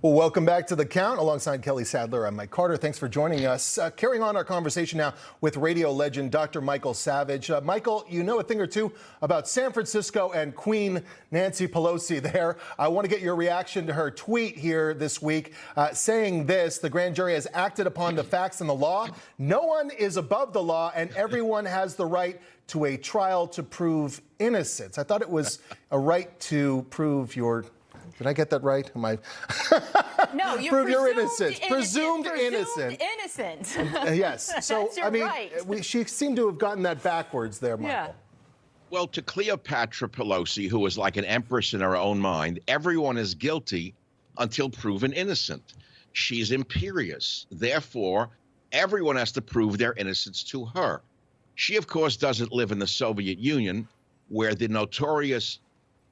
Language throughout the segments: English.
Well, welcome back to The Count. Alongside Kelly Sadler, I'm Mike Carter. Thanks for joining us. Carrying on our conversation now with radio legend Dr. Michael Savage. Michael, you know a thing or two about San Francisco and Queen Nancy Pelosi there. I want to get your reaction to her tweet here this week saying this: the grand jury has acted upon the facts and the law. No one is above the law, and everyone has the right to a trial to prove innocence. I thought it was a right to prove your... Did I get that right? Am I? No, you prove you're innocent. Presumed innocent. Innocent. Yes. So That's right. she seemed to have gotten that backwards there, Michael. Yeah. Well, to Cleopatra Pelosi, who was like an empress in her own mind, everyone is guilty until proven innocent. She's imperious. Therefore, everyone has to prove their innocence to her. She, of course, doesn't live in the Soviet Union, where the notorious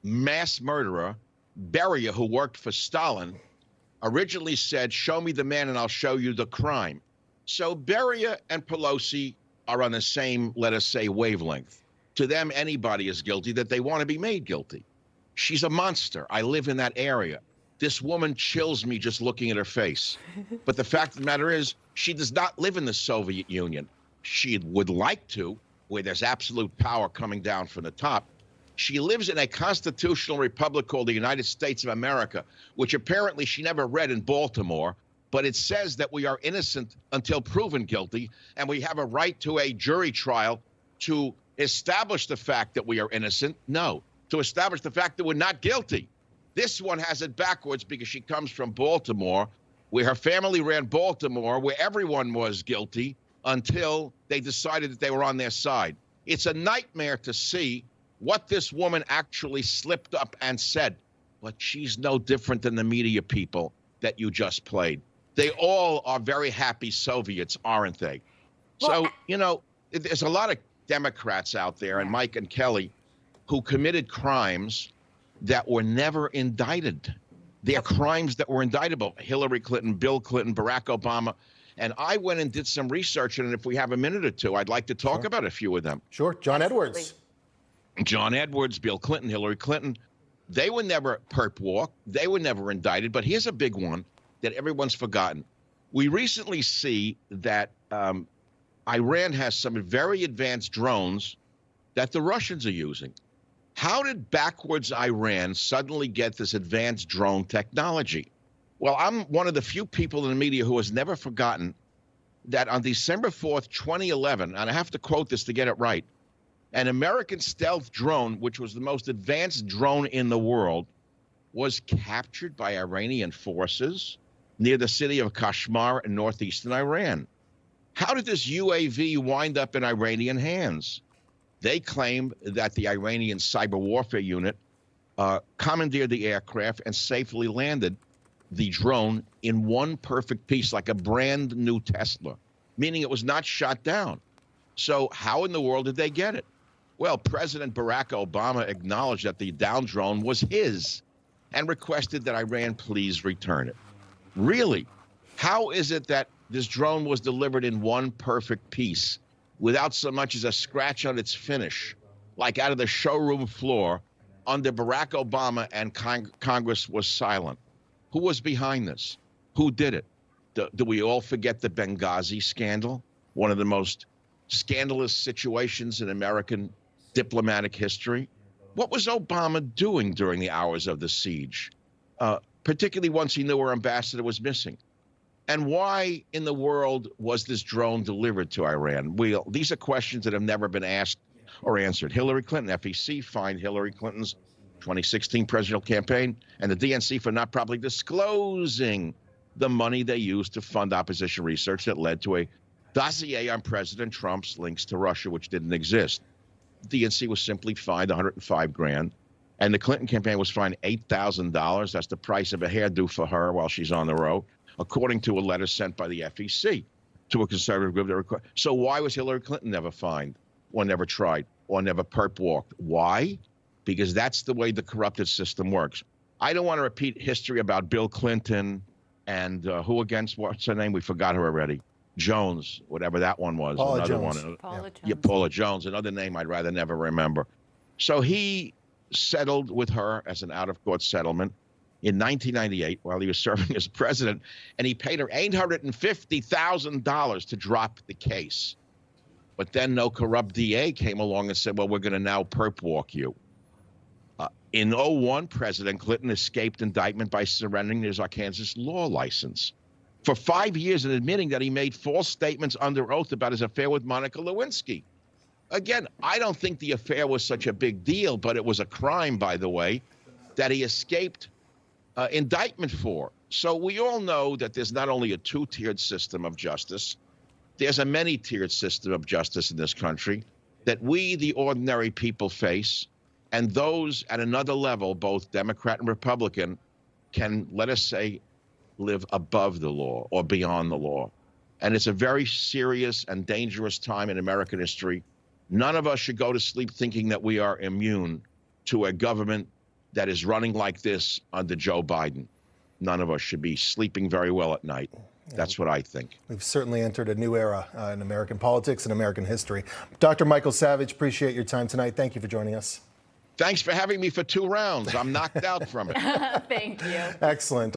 mass murderer Beria, who worked for Stalin, originally said, "Show me the man and I'll show you the crime." So Beria and Pelosi are on the same, let us say, wavelength. To them, anybody is guilty that they want to be made guilty. She's a monster. I live in that area. This woman chills me just looking at her face. But the fact of the matter is, she does not live in the Soviet Union. She would like to, where there's absolute power coming down from the top. She lives in a constitutional republic called the United States of America, which apparently she never read in Baltimore, but it says that we are innocent until proven guilty, and we have a right to a jury trial to establish the fact that we are innocent. No, to establish the fact that we're not guilty. This one has it backwards because she comes from Baltimore, where her family ran Baltimore, where everyone was guilty until they decided that they were on their side. It's a nightmare to see what this woman actually slipped up and said, but she's no different than the media people that you just played. They all are very happy Soviets, aren't they? Well, So, you know, there's a lot of Democrats out there, and Mike and Kelly, who committed crimes that were never indicted. They're crimes that were indictable. Hillary Clinton, Bill Clinton, Barack Obama. And I went and did some research, and if we have a minute or two, I'd like to talk about a few of them. Sure. John Absolutely. Edwards. John Edwards, Bill Clinton, Hillary Clinton, they were never perp walked. They were never indicted. But here's a big one that everyone's forgotten. We recently see that Iran has some very advanced drones that the Russians are using. How did backwards Iran suddenly get this advanced drone technology? Well, I'm one of the few people in the media who has never forgotten that on December 4th, 2011, and I have to quote this to get it right, an American stealth drone, which was the most advanced drone in the world, was captured by Iranian forces near the city of Kashmir in northeastern Iran. How did this UAV wind up in Iranian hands? They claim that the Iranian cyber warfare unit commandeered the aircraft and safely landed the drone in one perfect piece, like a brand new Tesla, meaning it was not shot down. So how in the world did they get it? Well, President Barack Obama acknowledged that the down drone was his and requested that Iran please return it. Really? How is it that this drone was delivered in one perfect piece without so much as a scratch on its finish, like out of the showroom floor under Barack Obama, and Congress was silent? Who was behind this? Who did it? Do we all forget the Benghazi scandal? One of the most scandalous situations in American diplomatic history. What was Obama doing during the hours of the siege, particularly once he knew our ambassador was missing? And why in the world was this drone delivered to Iran? These are questions that have never been asked or answered. Hillary Clinton, FEC fined Hillary Clinton's 2016 presidential campaign and the DNC for not properly disclosing the money they used to fund opposition research that led to a dossier on President Trump's links to Russia, which didn't exist. DNC was simply fined $105,000, and the Clinton campaign was fined $8,000. That's the price of a hairdo for her while she's on the road, according to a letter sent by the FEC to a conservative group. So why was Hillary Clinton never fined, or never tried, or never perp walked? Why? Because that's the way the corrupted system works. I don't want to repeat history about Bill Clinton and who against, what's her name? We forgot her already. Jones, whatever that one was. Paula another Jones. one. Paula Jones. Yeah, Paula Jones, another name I'd rather never remember. So he settled with her as an out-of-court settlement. in 1998 while he was serving as president, and he paid her $850,000 to drop the case. But then no corrupt DA came along and said, well, we're going to now perp walk you. In 2001, President Clinton escaped indictment by surrendering his Arkansas law license for 5 years and admitting that he made false statements under oath about his affair with Monica Lewinsky. Again, I don't think the affair was such a big deal, but it was a crime, by the way, that he escaped indictment for. So we all know that there's not only a two-tiered system of justice, there's a many-tiered system of justice in this country that we, the ordinary people, face. And those at another level, both Democrat and Republican, can, let us say, live above the law or beyond the law. And it's a very serious and dangerous time in American history. None of us should go to sleep thinking that we are immune to a government that is running like this under Joe Biden. None of us should be sleeping very well at night. That's what I think. We've certainly entered a new era in American politics and American history. Dr. Michael Savage, appreciate your time tonight. Thank you for joining us. Thanks for having me for 2 rounds. I'm knocked out from it. Thank you. Excellent.